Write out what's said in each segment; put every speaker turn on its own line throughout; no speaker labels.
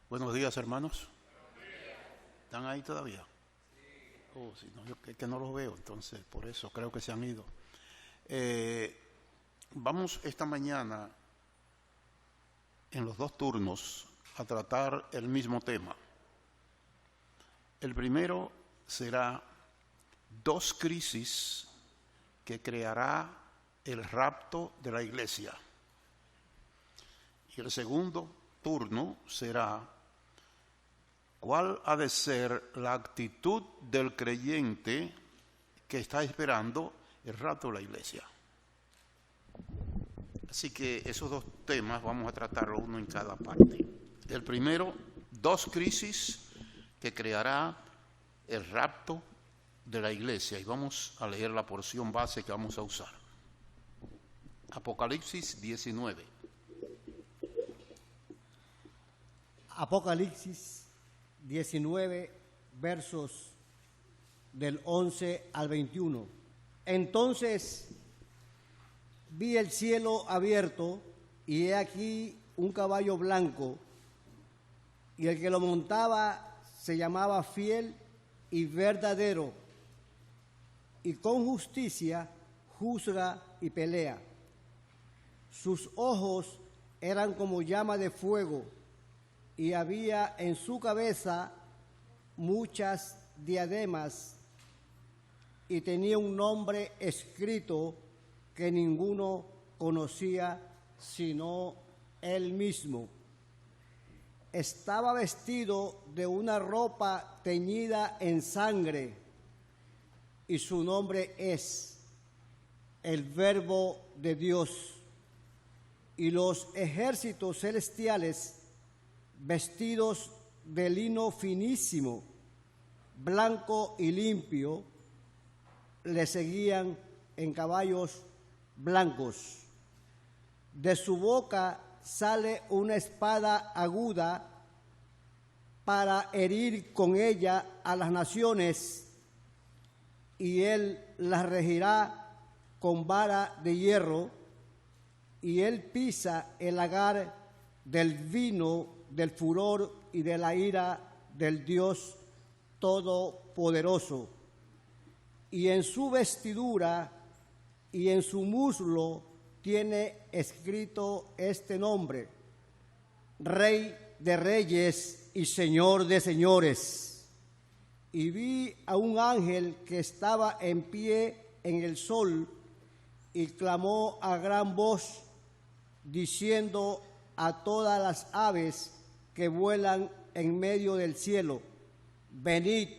Buenos días, hermanos. ¿Están ahí todavía? Oh, sí, no, yo que no los veo, entonces por eso creo que se han ido. Vamos esta mañana en los dos turnos a tratar el mismo tema. El primero será dos crisis que creará el rapto de la iglesia. Y el segundo turno será cuál ha de ser la actitud del creyente que está esperando el rapto de la iglesia. Así que esos dos temas vamos a tratarlo uno en cada parte. El primero, dos crisis que creará el rapto de la iglesia. Y vamos a leer la porción base que vamos a usar. Apocalipsis 19.
Apocalipsis 19, versos del 11 al 21. Entonces vi el cielo abierto, y he aquí un caballo blanco, y el que lo montaba se llamaba Fiel y Verdadero, y con justicia juzga y pelea. Sus ojos eran como llama de fuego, y había en su cabeza muchas diademas, y tenía un nombre escrito que ninguno conocía sino él mismo. Estaba vestido de una ropa teñida en sangre, y su nombre es el Verbo de Dios. Y los ejércitos celestiales, vestidos de lino finísimo, blanco y limpio, le seguían en caballos blancos. De su boca sale una espada aguda para herir con ella a las naciones, y él las regirá con vara de hierro, y él pisa el lagar del vino del furor y de la ira del Dios Todopoderoso. Y en su vestidura y en su muslo tiene escrito este nombre: Rey de Reyes y Señor de Señores. Y vi a un ángel que estaba en pie en el sol, y clamó a gran voz, diciendo a todas las aves que vuelan en medio del cielo: venid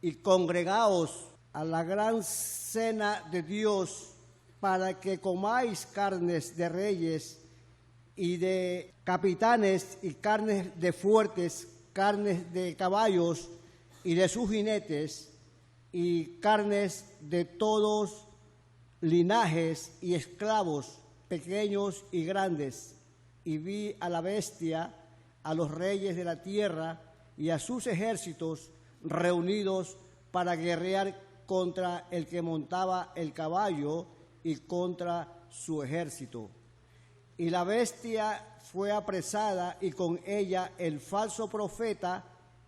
y congregaos a la gran cena de Dios, para que comáis carnes de reyes y de capitanes, y carnes de fuertes, carnes de caballos y de sus jinetes, y carnes de todos linajes y esclavos, pequeños y grandes. Y vi a la bestia, a los reyes de la tierra y a sus ejércitos reunidos para guerrear contra el que montaba el caballo y contra su ejército. Y la bestia fue apresada, y con ella el falso profeta,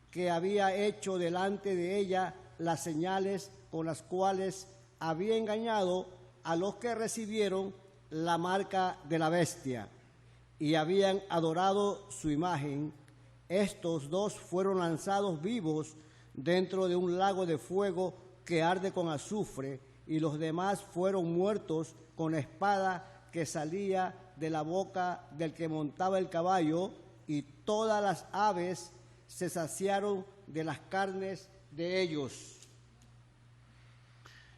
que había hecho delante de ella las señales con las cuales había engañado a los que recibieron la marca de la bestia y habían adorado su imagen. Estos dos fueron lanzados vivos dentro de un lago de fuego que arde con azufre, y los demás fueron muertos con la espada que salía de la boca del que montaba el caballo, y todas las aves se saciaron de las carnes de ellos.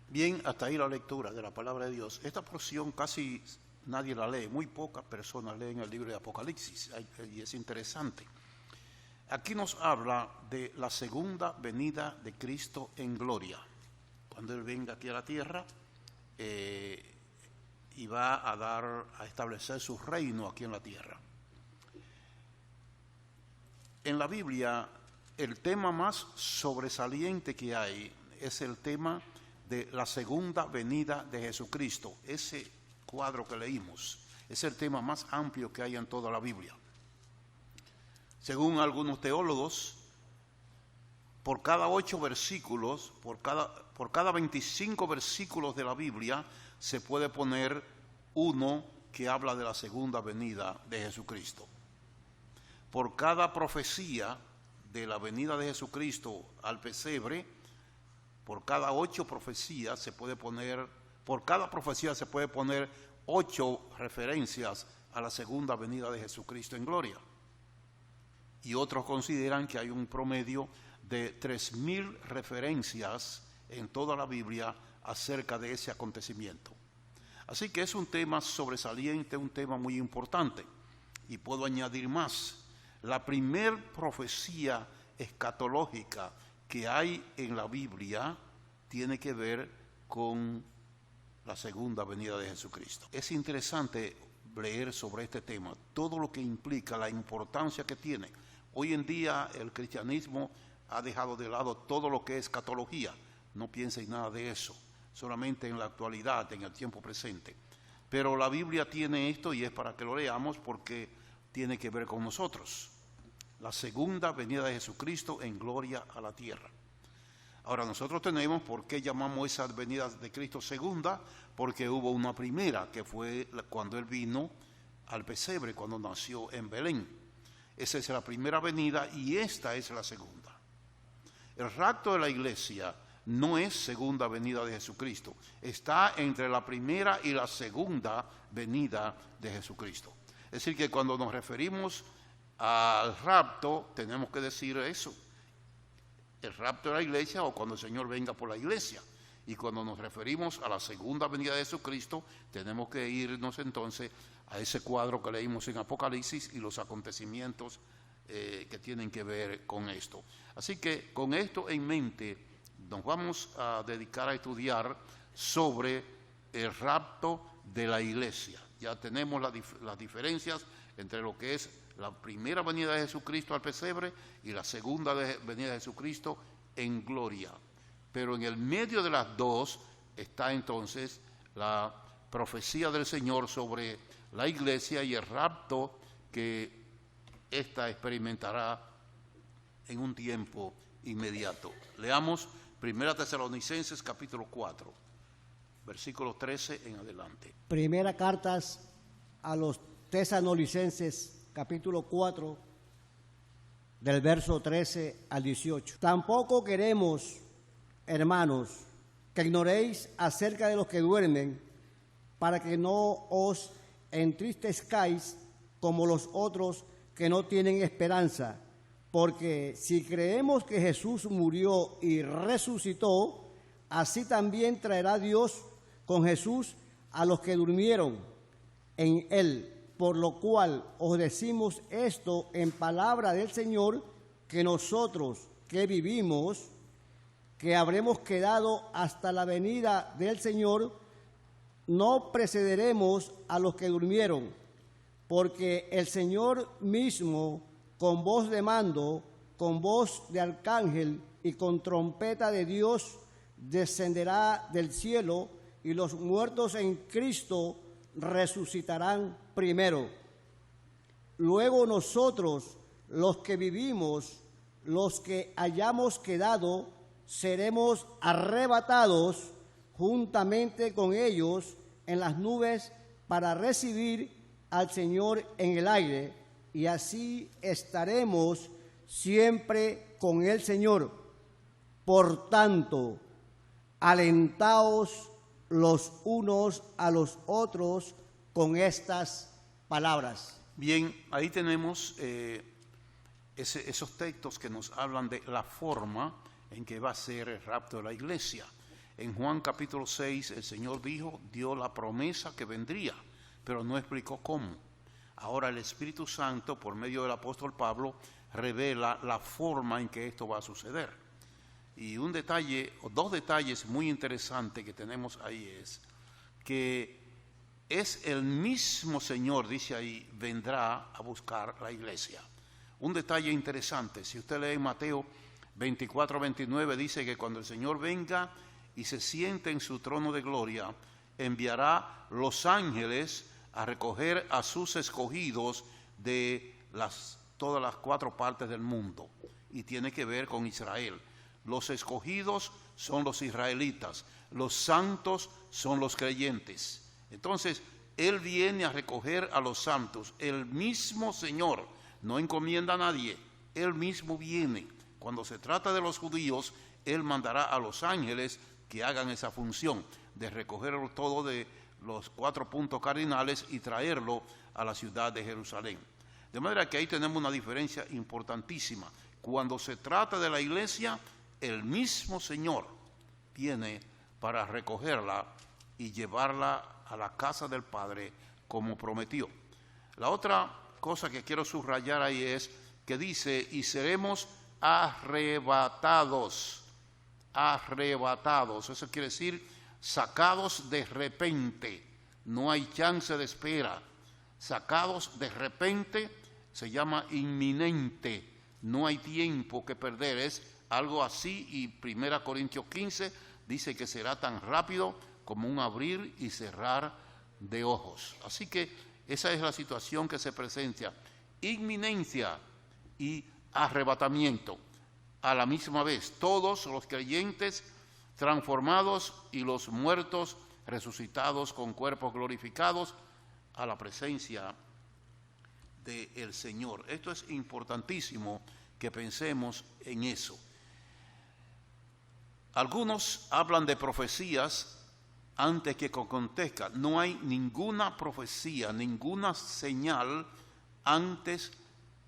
Bien, hasta ahí la lectura de la palabra de Dios. Esta porción casi nadie la lee, muy pocas personas leen el libro de Apocalipsis, y es interesante. Aquí nos habla de la segunda venida de Cristo en gloria, cuando Él venga aquí a la tierra y va a establecer su reino aquí en la tierra. En la Biblia, el tema más sobresaliente que hay es el tema de la segunda venida de Jesucristo. Ese cuadro que leímos es el tema más amplio que hay en toda la Biblia. Según algunos teólogos, por cada 8 versículos, por cada 25 versículos de la Biblia, se puede poner uno que habla de la segunda venida de Jesucristo. Por cada profecía de la venida de Jesucristo al pesebre, por cada 8 profecías se puede poner, por cada profecía se puede poner 8 referencias a la segunda venida de Jesucristo en gloria. Y otros consideran que hay un promedio de 3.000 referencias en toda la Biblia acerca de ese acontecimiento. Así que es un tema sobresaliente, un tema muy importante. Y puedo añadir más. La primer profecía escatológica que hay en la Biblia tiene que ver con la segunda venida de Jesucristo. Es interesante leer sobre este tema, todo lo que implica, la importancia que tiene. Hoy en día el cristianismo ha dejado de lado todo lo que es escatología. No piensen nada de eso, solamente en la actualidad, en el tiempo presente. Pero la Biblia tiene esto y es para que lo leamos porque tiene que ver con nosotros. La segunda venida de Jesucristo en gloria a la tierra. Ahora nosotros tenemos, ¿por qué llamamos esa venida de Cristo segunda? Porque hubo una primera, que fue cuando Él vino al pesebre, cuando nació en Belén. Esa es la primera venida y esta es la segunda. El rapto de la iglesia no es segunda venida de Jesucristo. Está entre la primera y la segunda venida de Jesucristo. Es decir, que cuando nos referimos al rapto, tenemos que decir eso. El rapto de la iglesia o cuando el Señor venga por la iglesia. Y cuando nos referimos a la segunda venida de Jesucristo, tenemos que irnos entonces a ese cuadro que leímos en Apocalipsis y los acontecimientos que tienen que ver con esto. Así que con esto en mente nos vamos a dedicar a estudiar sobre el rapto de la iglesia. Ya tenemos las diferencias entre lo que es la primera venida de Jesucristo al pesebre y la segunda venida de Jesucristo en gloria. Pero en el medio de las dos está entonces la profecía del Señor sobre la iglesia y el rapto que ésta experimentará en un tiempo inmediato. Leamos 1 Tesalonicenses capítulo 4, versículo 13 en adelante.
Primera carta a los Tesalonicenses capítulo 4, del verso 13 al 18. Tampoco queremos, hermanos, que ignoréis acerca de los que duermen, para que no os entristezcáis como los otros que no tienen esperanza. Porque si creemos que Jesús murió y resucitó, así también traerá Dios con Jesús a los que durmieron en él. Por lo cual os decimos esto en palabra del Señor, que nosotros que vivimos, que habremos quedado hasta la venida del Señor, no precederemos a los que durmieron, porque el Señor mismo, con voz de mando, con voz de arcángel y con trompeta de Dios, descenderá del cielo, y los muertos en Cristo resucitarán primero. Luego nosotros, los que vivimos, los que hayamos quedado, seremos arrebatados juntamente con ellos en las nubes para recibir al Señor en el aire, y así estaremos siempre con el Señor. Por tanto, alentaos los unos a los otros con estas palabras.
Bien, ahí tenemos esos textos que nos hablan de la forma en que va a ser el rapto de la iglesia. En Juan capítulo 6 el Señor dio la promesa que vendría, pero no explicó cómo. Ahora el Espíritu Santo, por medio del apóstol Pablo, revela la forma en que esto va a suceder. Y un detalle, o dos detalles muy interesantes que tenemos ahí es que es el mismo Señor, dice ahí, vendrá a buscar la iglesia. Un detalle interesante, si usted lee en Mateo 24-29, dice que cuando el Señor venga y se siente en su trono de gloria, enviará los ángeles a recoger a sus escogidos de las todas las 4 partes del mundo y tiene que ver con Israel. Los escogidos son los israelitas, los santos son los creyentes. Entonces, Él viene a recoger a los santos. El mismo Señor no encomienda a nadie, Él mismo viene. Cuando se trata de los judíos, Él mandará a los ángeles que hagan esa función de recogerlo todo de los 4 puntos cardinales y traerlo a la ciudad de Jerusalén. De manera que ahí tenemos una diferencia importantísima. Cuando se trata de la iglesia, el mismo Señor viene para recogerla y llevarla a la casa del Padre como prometió. La otra cosa que quiero subrayar ahí es que dice, y seremos arrebatados. Arrebatados, eso quiere decir sacados de repente, no hay chance de espera. Sacados de repente se llama inminente, no hay tiempo que perder, es algo así. Y 1 Corintios 15 dice que será tan rápido como un abrir y cerrar de ojos. Así que esa es la situación que se presenta, inminencia y arrebatamiento a la misma vez, todos los creyentes transformados y los muertos resucitados con cuerpos glorificados a la presencia del Señor. Esto es importantísimo que pensemos en eso. Algunos hablan de profecías antes que acontezca. No hay ninguna profecía, ninguna señal antes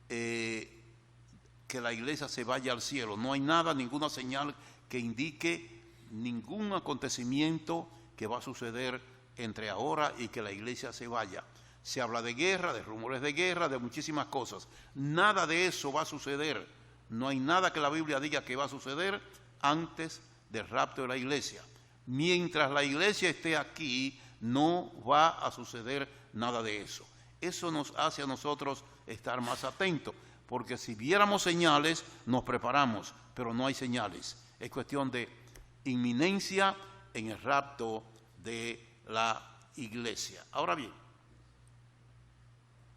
que la iglesia se vaya al cielo. No hay nada, ninguna señal que indique ningún acontecimiento que va a suceder entre ahora y que la iglesia se vaya. Se habla de guerra, de rumores de guerra, de muchísimas cosas. Nada de eso va a suceder. No hay nada que la Biblia diga que va a suceder antes del rapto de la iglesia. Mientras la iglesia esté aquí, no va a suceder nada de eso. Eso nos hace a nosotros estar más atentos, porque si viéramos señales, nos preparamos, pero no hay señales. Es cuestión de inminencia en el rapto de la iglesia. Ahora bien,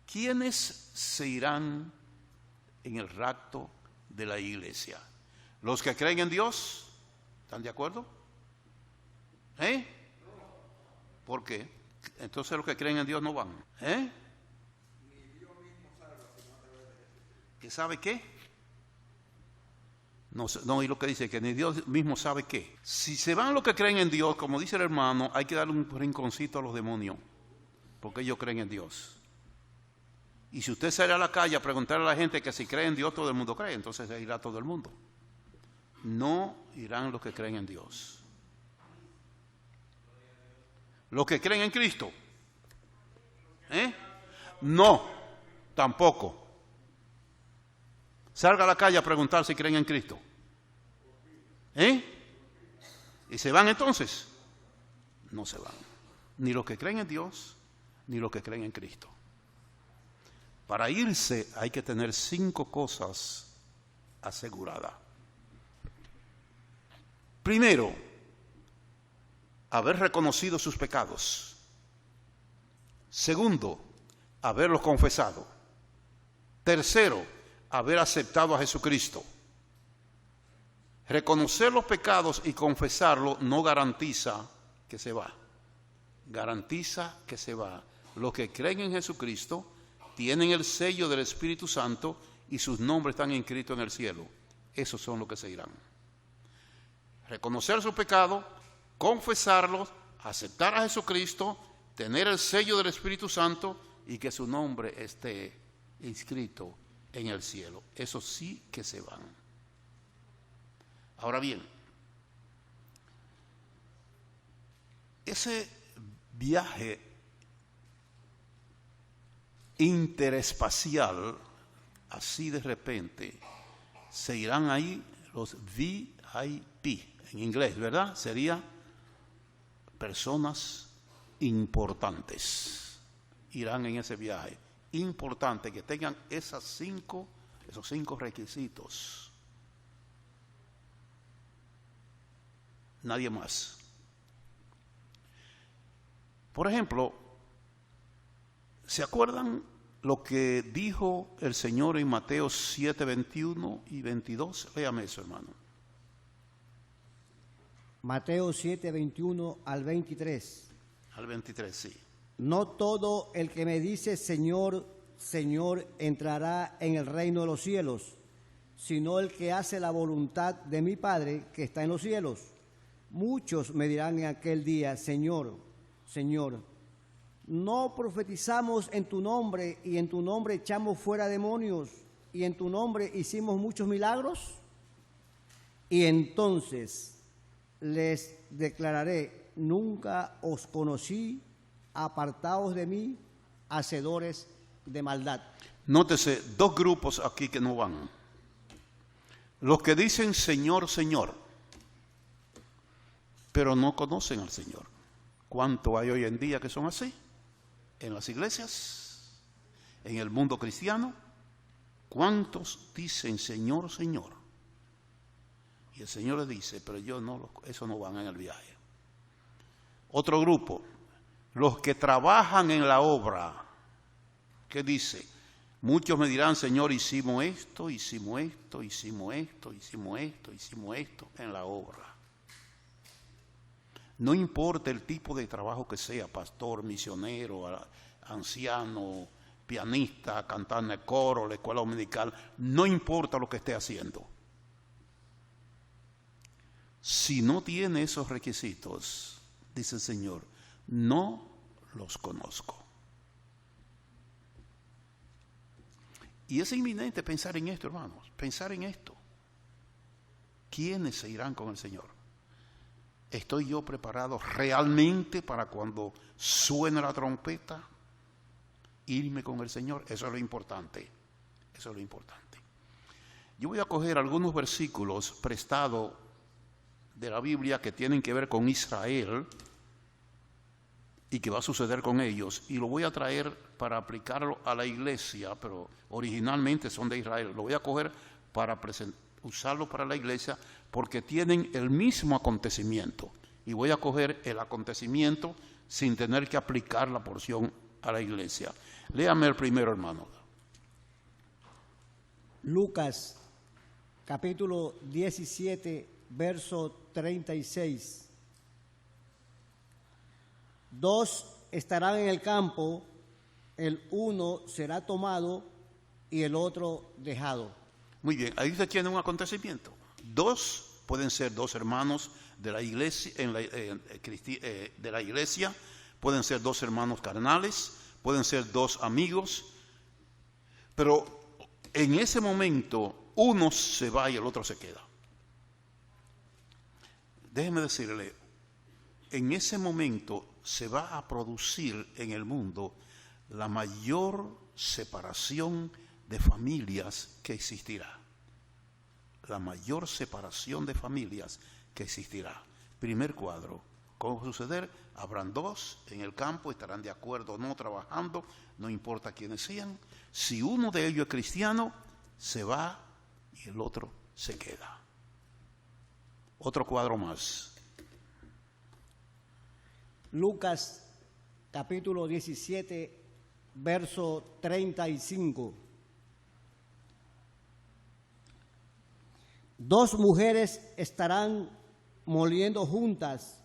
¿quiénes se irán en el rapto de la iglesia? ¿Los que creen en Dios? ¿Están de acuerdo? ¿Por qué? Entonces los que creen en Dios no van. ¿Que sabe qué? No, y lo que dice que ni Dios mismo sabe qué. Si se van los que creen en Dios, como dice el hermano, hay que darle un rinconcito a los demonios, porque ellos creen en Dios. Y si usted sale a la calle a preguntarle a la gente que si cree en Dios, todo el mundo cree, entonces se irá todo el mundo. No irán los que creen en Dios. Los que creen en Cristo. No, tampoco. Salga a la calle a preguntar si creen en Cristo. ¿Y se van entonces? No se van. Ni los que creen en Dios, ni los que creen en Cristo. Para irse hay que tener 5 cosas aseguradas. Primero, haber reconocido sus pecados. Segundo, haberlos confesado. Tercero, haber aceptado a Jesucristo. Reconocer los pecados y confesarlos no garantiza que se va. Garantiza que se va. Los que creen en Jesucristo tienen el sello del Espíritu Santo y sus nombres están inscritos en el cielo. Esos son los que se irán. Reconocer su pecado, confesarlos, aceptar a Jesucristo, tener el sello del Espíritu Santo y que su nombre esté inscrito en el cielo. Eso sí que se van. Ahora bien, ese viaje interespacial, así de repente, se irán ahí los VIP, en inglés, ¿verdad? Sería personas importantes. Irán en ese viaje. Importante que tengan esos 5 requisitos. Nadie más. Por ejemplo, ¿se acuerdan lo que dijo el Señor en Mateo 7, 21 y 22. Léame eso, hermano.
Mateo 7, 21 al 23.
Al 23, sí.
No todo el que me dice Señor, Señor, entrará en el reino de los cielos, sino el que hace la voluntad de mi Padre que está en los cielos. Muchos me dirán en aquel día, Señor, Señor, ¿no profetizamos en tu nombre y en tu nombre echamos fuera demonios y en tu nombre hicimos muchos milagros? Y entonces les declararé, nunca os conocí, apartaos de mí, hacedores de maldad.
Nótese, dos grupos aquí que no van. Los que dicen Señor, Señor, pero no conocen al Señor. ¿Cuánto hay hoy en día que son así? En las iglesias, en el mundo cristiano, ¿cuántos dicen Señor, Señor? Y el Señor les dice, pero yo no, eso no van en el viaje. Otro grupo, los que trabajan en la obra, ¿qué dice? Muchos me dirán, Señor, hicimos esto, hicimos esto, hicimos esto, hicimos esto, hicimos esto en la obra. No importa el tipo de trabajo que sea, pastor, misionero, anciano, pianista, cantante de coro, la escuela dominical, no importa lo que esté haciendo. Si no tiene esos requisitos, dice el Señor, no los conozco. Y es inminente pensar en esto, hermanos, pensar en esto. ¿Quiénes se irán con el Señor? ¿Estoy yo preparado realmente para cuando suene la trompeta irme con el Señor? Eso es lo importante. Eso es lo importante. Yo voy a coger algunos versículos prestados de la Biblia que tienen que ver con Israel y que va a suceder con ellos, y lo voy a traer para aplicarlo a la iglesia, pero originalmente son de Israel. Lo voy a coger para usarlo para la iglesia porque tienen el mismo acontecimiento, y voy a coger el acontecimiento sin tener que aplicar la porción a la iglesia. Léame el primero, hermano.
Lucas, capítulo 17, verso 36. 2 estarán en el campo, el uno será tomado y el otro dejado.
Muy bien, ahí usted tiene un acontecimiento. Dos pueden ser dos hermanos de la iglesia, de la iglesia, pueden ser dos hermanos carnales, pueden ser dos amigos, pero en ese momento uno se va y el otro se queda. Déjeme decirle, en ese momento se va a producir en el mundo la mayor separación de familias que existirá. La mayor separación de familias que existirá. Primer cuadro, ¿cómo va a suceder? Habrán dos en el campo, estarán de acuerdo o no trabajando, no importa quiénes sean. Si uno de ellos es cristiano, se va y el otro se queda. Otro cuadro más.
Lucas, capítulo 17, verso 35. 2 mujeres estarán moliendo juntas,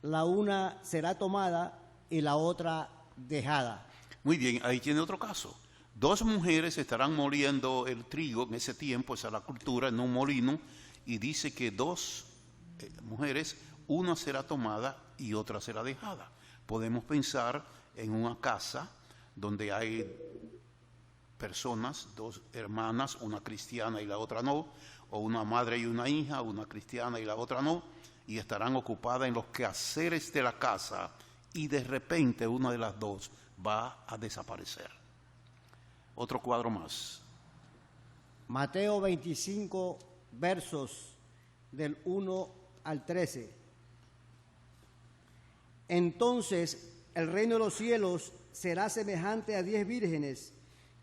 la una será tomada y la otra dejada.
Muy bien, ahí tiene otro caso. 2 mujeres estarán moliendo el trigo en ese tiempo, esa es la cultura, en un molino, y dice que 2 mujeres, una será tomada y otra será dejada. Podemos pensar en una casa donde hay personas, 2 hermanas, una cristiana y la otra no, o una madre y una hija, una cristiana y la otra no, y estarán ocupadas en los quehaceres de la casa, y de repente una de las dos va a desaparecer. Otro cuadro más.
Mateo 25, versos del 1 al 13. Entonces el reino de los cielos será semejante a 10 vírgenes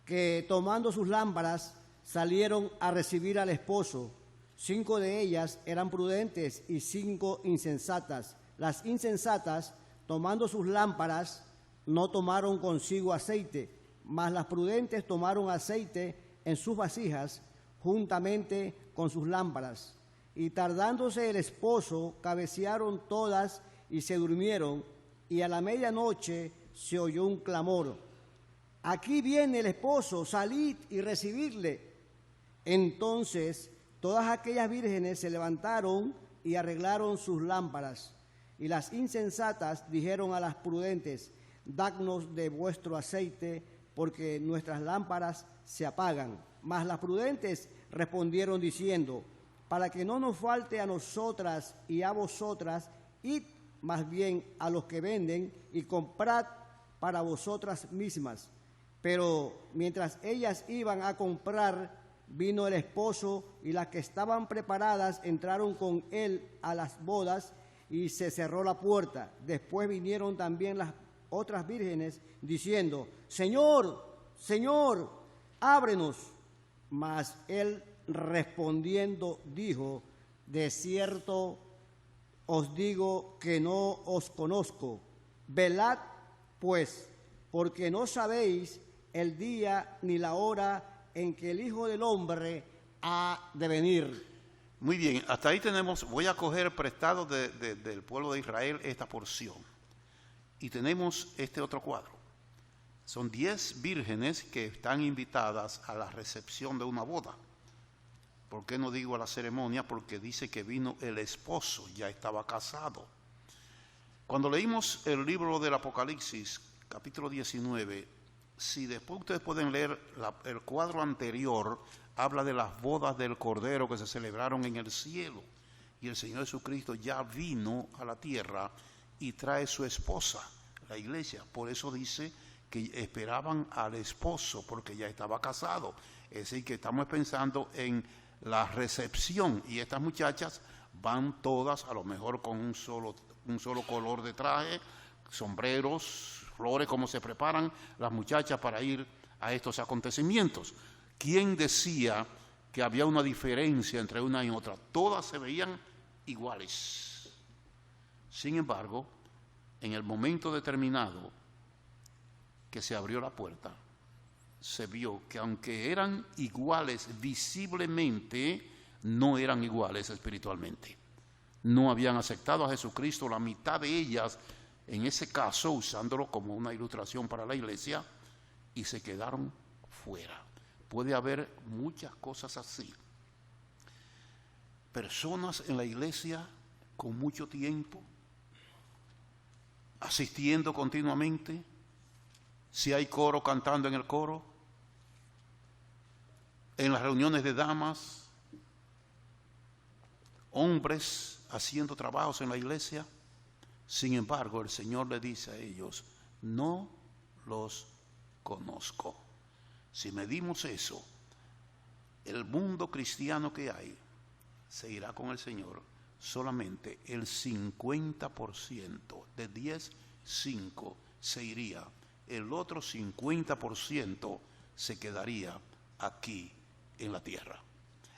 que, tomando sus lámparas, salieron a recibir al esposo. 5 de ellas eran prudentes y 5 insensatas. Las insensatas, tomando sus lámparas, no tomaron consigo aceite, mas las prudentes tomaron aceite en sus vasijas juntamente con sus lámparas. Y tardándose el esposo, cabecearon todas y se durmieron, y a la medianoche se oyó un clamor: aquí viene el esposo, salid y recibidle. Entonces todas aquellas vírgenes se levantaron y arreglaron sus lámparas. Y las insensatas dijeron a las prudentes: dadnos de vuestro aceite, porque nuestras lámparas se apagan. Mas las prudentes respondieron diciendo: para que no nos falte a nosotras y a vosotras, id más bien a los que venden y comprad para vosotras mismas. Pero mientras ellas iban a comprar, vino el esposo, y las que estaban preparadas entraron con él a las bodas, y se cerró la puerta. Después vinieron también las otras vírgenes, diciendo: Señor, Señor, ábrenos. Mas él respondiendo dijo: de cierto os digo que no os conozco. Velad pues, porque no sabéis el día ni la hora en que el Hijo del Hombre ha de venir.
Muy bien, hasta ahí tenemos, voy a coger prestado del pueblo de Israel esta porción. Y tenemos este otro cuadro. Son 10 vírgenes que están invitadas a la recepción de una boda. ¿Por qué no digo a la ceremonia? Porque dice que vino el esposo, ya estaba casado. Cuando leímos el libro del Apocalipsis, capítulo 19, si después ustedes pueden leer el cuadro anterior, habla de las bodas del Cordero que se celebraron en el cielo. Y el Señor Jesucristo ya vino a la tierra y trae su esposa, la iglesia. Por eso dice que esperaban al esposo, porque ya estaba casado. Es decir, que estamos pensando en la recepción, y estas muchachas van todas a lo mejor con un solo color de traje, sombreros, flores, como se preparan las muchachas para ir a estos acontecimientos. ¿Quién decía que había una diferencia entre una y otra? Todas se veían iguales. Sin embargo, en el momento determinado que se abrió la puerta, se vio que aunque eran iguales visiblemente, no eran iguales espiritualmente. No habían aceptado a Jesucristo, la mitad de ellas, en ese caso, usándolo como una ilustración para la iglesia, y se quedaron fuera. Puede haber muchas cosas así. Personas en la iglesia con mucho tiempo, asistiendo continuamente. Si hay coro, cantando en el coro. En las reuniones de damas, hombres haciendo trabajos en la iglesia. Sin embargo, el Señor le dice a ellos: no los conozco. Si medimos eso, el mundo cristiano que hay se irá con el Señor. Solamente el 50%, de 10, 5 se iría. El otro 50% se quedaría aquí en la tierra.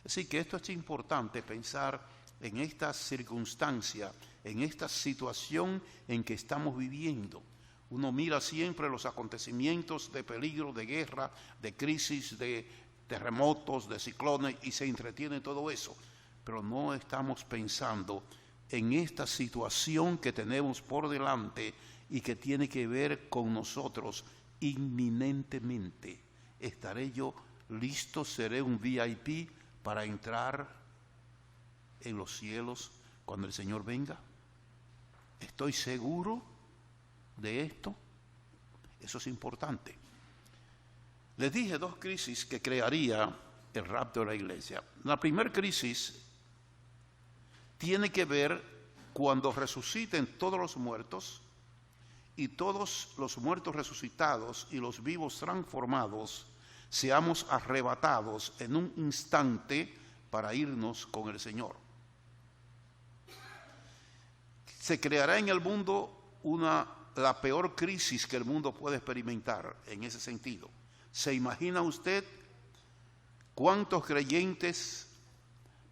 Así que esto es importante, pensar en esta circunstancia, en esta situación en que estamos viviendo. Uno mira siempre los acontecimientos de peligro, de guerra, de crisis, de terremotos, de ciclones, y se entretiene en todo eso. Pero no estamos pensando en esta situación que tenemos por delante y que tiene que ver con nosotros inminentemente. ¿Estaré yo listo? ¿Seré un VIP para entrar en los cielos cuando el Señor venga? ¿Estoy seguro de esto? Eso es importante. Les dije 2 crisis que crearía el rapto de la iglesia. La primera crisis tiene que ver cuando resuciten todos los muertos, y todos los muertos resucitados y los vivos transformados seamos arrebatados en un instante para irnos con el Señor. Se creará en el mundo la peor crisis que el mundo puede experimentar en ese sentido. ¿Se imagina usted cuántos creyentes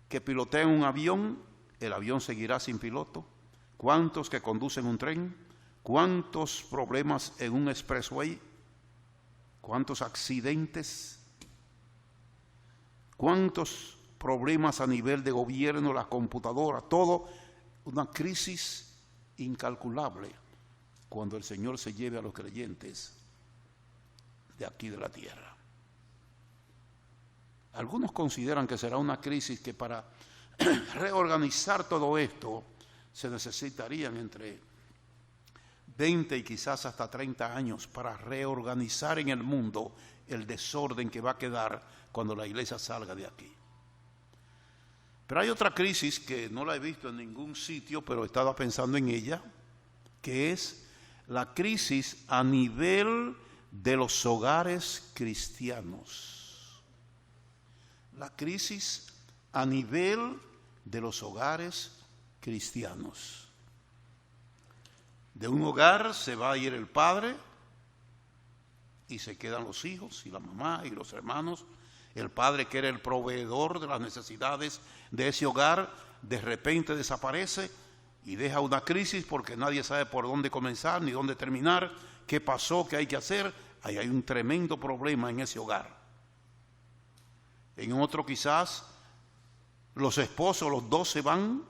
que pilotean un avión, el avión seguirá sin piloto? ¿Cuántos que conducen un tren? ¿Cuántos problemas en un expressway? cuántos accidentes, cuántos problemas a nivel de gobierno, la computadora, todo, una crisis incalculable cuando el Señor se lleve a los creyentes de aquí de la tierra. Algunos consideran que será una crisis que para reorganizar todo esto se necesitarían entre 20 y quizás hasta 30 años para reorganizar en el mundo el desorden que va a quedar cuando la iglesia salga de aquí. Pero hay otra crisis que no la he visto en ningún sitio, pero estaba pensando en ella, que es la crisis a nivel de los hogares cristianos. La crisis a nivel de los hogares cristianos. De un hogar se va a ir el padre y se quedan los hijos y la mamá y los hermanos. El padre, que era el proveedor de las necesidades de ese hogar, de repente desaparece y deja una crisis porque nadie sabe por dónde comenzar ni dónde terminar, qué pasó, qué hay que hacer. Ahí hay un tremendo problema en ese hogar. En otro quizás los esposos, los dos se van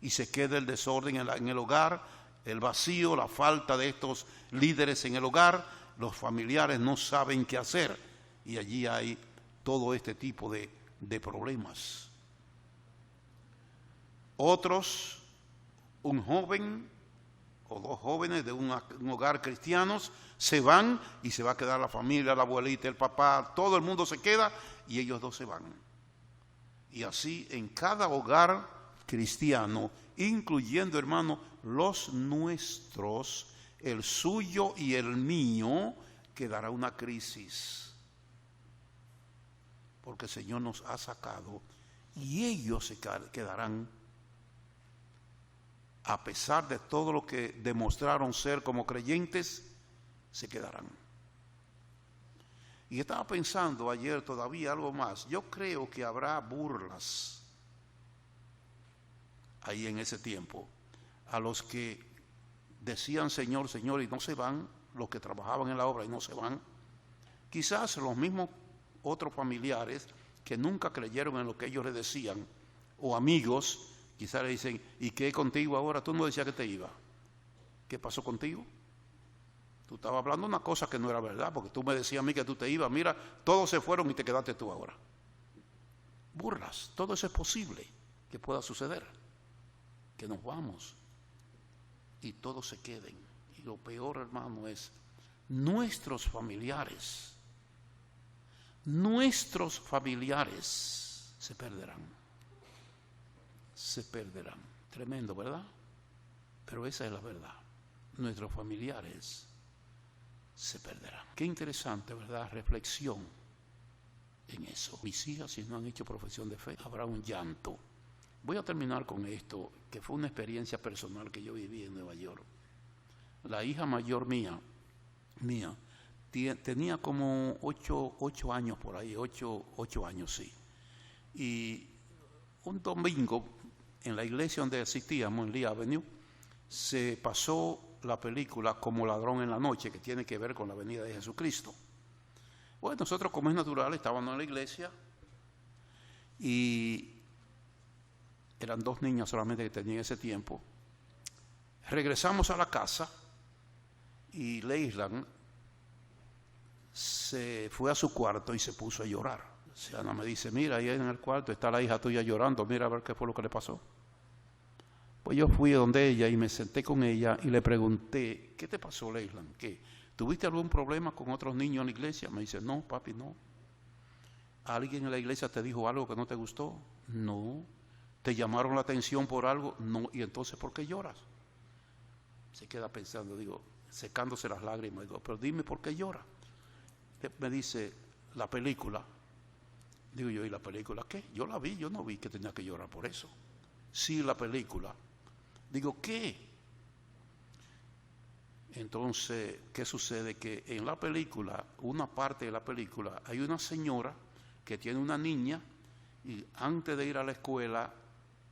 y se queda el desorden en el hogar, el vacío, la falta de estos líderes en el hogar, los familiares no saben qué hacer y allí hay todo este tipo de problemas. Otros, un joven o dos jóvenes de un hogar cristianos se van y se va a quedar la familia, la abuelita, el papá, todo el mundo se queda y ellos dos se van. Y así en cada hogar cristiano, incluyendo, hermano, los nuestros, el suyo y el mío, quedará una crisis. Porque el Señor nos ha sacado y ellos se quedarán, a pesar de todo lo que demostraron ser como creyentes, se quedarán. Y estaba pensando ayer todavía algo más. Yo creo que habrá burlas ahí en ese tiempo a los que decían Señor, Señor y no se van, los que trabajaban en la obra y no se van. Quizás los mismos otros familiares que nunca creyeron en lo que ellos le decían, o amigos, quizás le dicen, ¿y qué contigo ahora? Tú no decías que te iba. ¿Qué pasó contigo? Tú estabas hablando una cosa que no era verdad, porque tú me decías a mí que tú te ibas. Mira, todos se fueron y te quedaste tú ahora. Burlas, todo eso es posible que pueda suceder. Que nos vamos y todos se queden. Y lo peor, hermano, es nuestros familiares se perderán. Se perderán. Tremendo, ¿verdad? Pero esa es la verdad. Nuestros familiares se perderán. Qué interesante, ¿verdad? Reflexión en eso. Mis hijas, si no han hecho profesión de fe, habrá un llanto. Voy a terminar con esto, que fue una experiencia personal que yo viví en Nueva York. La hija mayor mía, tenía como 8 años por ahí, 8 años, sí. Y un domingo, en la iglesia donde asistíamos, en Lee Avenue, se pasó la película Como ladrón en la noche, que tiene que ver con la venida de Jesucristo. Bueno, nosotros, como es natural, estábamos en la iglesia y eran 2 niñas solamente que tenían ese tiempo. Regresamos a la casa y Leisland se fue a su cuarto y se puso a llorar. O sea, Ana me dice, mira, ahí en el cuarto está la hija tuya llorando, mira a ver qué fue lo que le pasó. Pues yo fui donde ella y me senté con ella y le pregunté, ¿qué te pasó, Leisland? ¿Qué? ¿Tuviste algún problema con otros niños en la iglesia? Me dice, no, papi, no. ¿Alguien en la iglesia te dijo algo que no te gustó? No. ¿Te llamaron la atención por algo? No. ¿Y entonces por qué lloras? Se queda pensando, digo, secándose las lágrimas. Digo, pero dime por qué llora. Me dice, la película. Digo yo, ¿y la película qué? Yo la vi, yo no vi que tenía que llorar por eso. Sí, la película. Digo, ¿qué? Entonces, ¿qué sucede? Que en la película, una parte de la película, hay una señora que tiene una niña y antes de ir a la escuela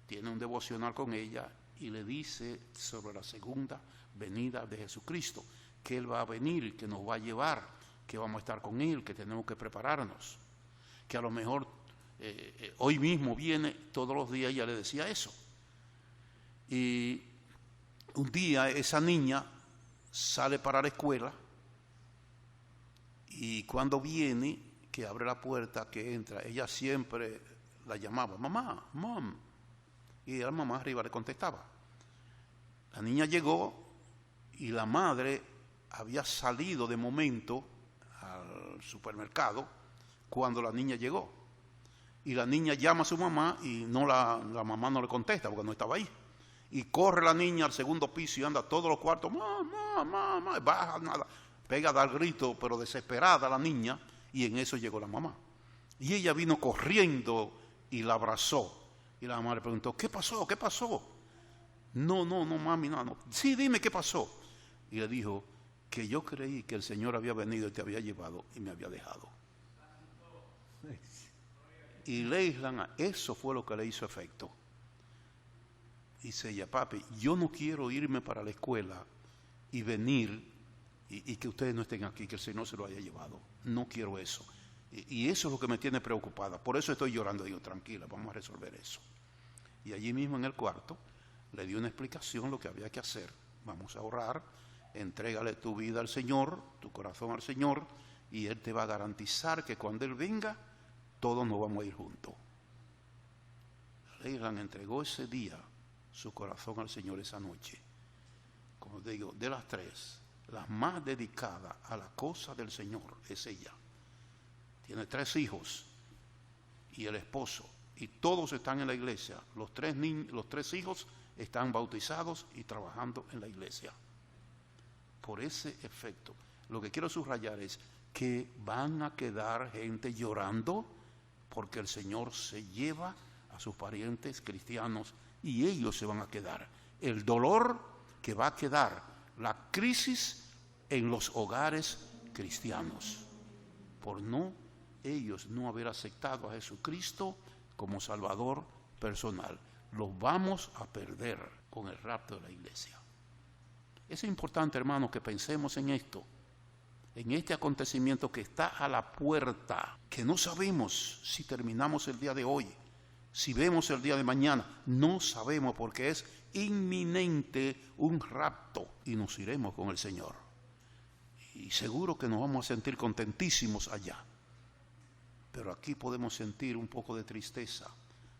tiene un devocional con ella y le dice sobre la segunda venida de Jesucristo, que Él va a venir, que nos va a llevar, que vamos a estar con Él, que tenemos que prepararnos, que a lo mejor hoy mismo viene, todos los días ella le decía eso. Y un día esa niña sale para la escuela y cuando viene, que abre la puerta, que entra, ella siempre la llamaba, mamá, mom, y la mamá arriba le contestaba. La niña llegó y la madre había salido de momento al supermercado cuando la niña llegó. Y la niña llama a su mamá y la mamá no le contesta porque no estaba ahí. Y corre la niña al segundo piso y anda a todos los cuartos, mamá, baja, nada. Pega a dar grito, pero desesperada la niña, y en eso llegó la mamá. Y ella vino corriendo y la abrazó. Y la mamá le preguntó, ¿qué pasó? ¿Qué pasó? No, mami, no. Sí, dime qué pasó. Y le dijo que yo creí que el Señor había venido y te había llevado y me había dejado. Y Leislan, eso fue lo que le hizo efecto. Dice ella, papi, yo no quiero irme para la escuela y venir y que ustedes no estén aquí, que el Señor se lo haya llevado. No quiero eso. Y eso es lo que me tiene preocupada. Por eso estoy llorando. Digo, tranquila, vamos a resolver eso. Y allí mismo en el cuarto le di una explicación lo que había que hacer. Vamos a orar, entrégale tu vida al Señor, tu corazón al Señor, y Él te va a garantizar que cuando Él venga, todos nos vamos a ir juntos. Leislan entregó ese día su corazón al Señor esa noche. Como digo, de las tres, la más dedicada a la cosa del Señor es ella. Tiene 3 hijos y el esposo, y todos están en la iglesia. Los 3 hijos están bautizados y trabajando en la iglesia. Por ese efecto, lo que quiero subrayar es que van a quedar gente llorando porque el Señor se lleva a sus parientes cristianos y ellos se van a quedar. El dolor que va a quedar, la crisis en los hogares cristianos, por ellos no haber aceptado a Jesucristo como Salvador personal. Los vamos a perder con el rapto de la iglesia. Es importante, hermanos, que pensemos en esto, en este acontecimiento que está a la puerta, que no sabemos si terminamos el día de hoy, si vemos el día de mañana, no sabemos, porque es inminente un rapto y nos iremos con el Señor. Y seguro que nos vamos a sentir contentísimos allá. Pero aquí podemos sentir un poco de tristeza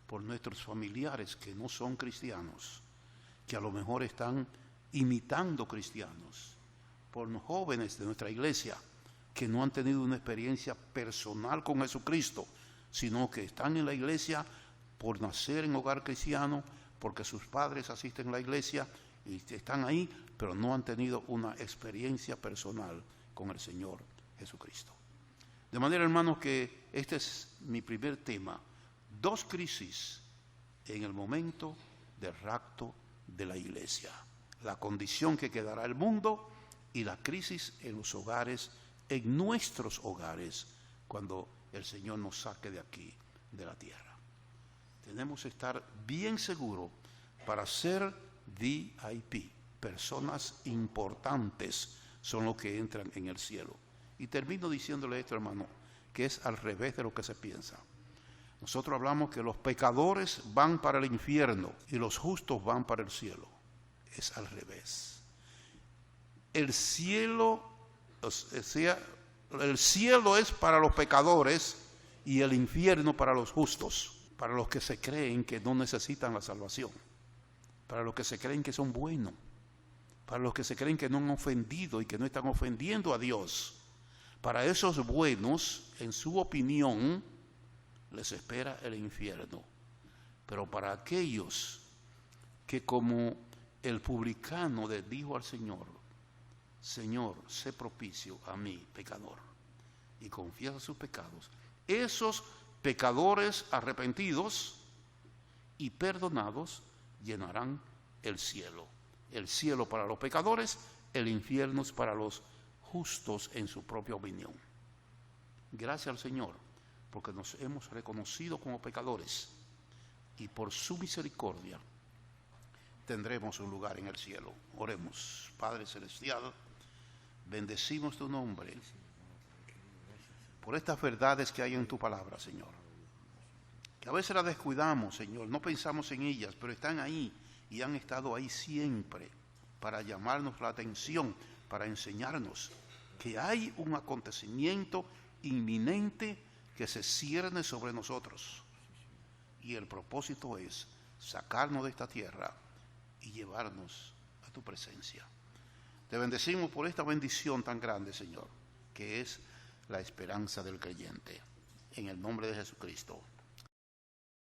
por nuestros familiares que no son cristianos, que a lo mejor están imitando cristianos, por los jóvenes de nuestra iglesia que no han tenido una experiencia personal con Jesucristo, sino que están en la iglesia por nacer en hogar cristiano, porque sus padres asisten a la iglesia y están ahí, pero no han tenido una experiencia personal con el Señor Jesucristo. De manera, hermanos, que este es mi primer tema. 2 crisis en el momento del rapto de la iglesia. La condición que quedará el mundo y la crisis en los hogares, en nuestros hogares, cuando el Señor nos saque de aquí, de la tierra. Tenemos que estar bien seguros para ser VIP. Personas importantes son los que entran en el cielo. Y termino diciéndole esto, hermano, que es al revés de lo que se piensa. Nosotros hablamos que los pecadores van para el infierno y los justos van para el cielo. Es al revés. El cielo es para los pecadores y el infierno para los justos, para los que se creen que no necesitan la salvación, para los que se creen que son buenos, para los que se creen que no han ofendido y que no están ofendiendo a Dios. Para esos buenos, en su opinión, les espera el infierno. Pero para aquellos que, como el publicano le dijo al Señor, Señor, sé propicio a mí, pecador, y confiesa sus pecados, esos pecadores arrepentidos y perdonados llenarán el cielo. El cielo para los pecadores, el infierno para los justos en su propia opinión. Gracias al Señor, porque nos hemos reconocido como pecadores y por su misericordia tendremos un lugar en el cielo. Oremos. Padre celestial, bendecimos tu nombre por estas verdades que hay en tu palabra, Señor. Que a veces las descuidamos, Señor, no pensamos en ellas, pero están ahí y han estado ahí siempre para llamarnos la atención, para enseñarnos que hay un acontecimiento inminente que se cierne sobre nosotros. Y el propósito es sacarnos de esta tierra y llevarnos a tu presencia. Te bendecimos por esta bendición tan grande, Señor, que es la esperanza del creyente. En el nombre de Jesucristo.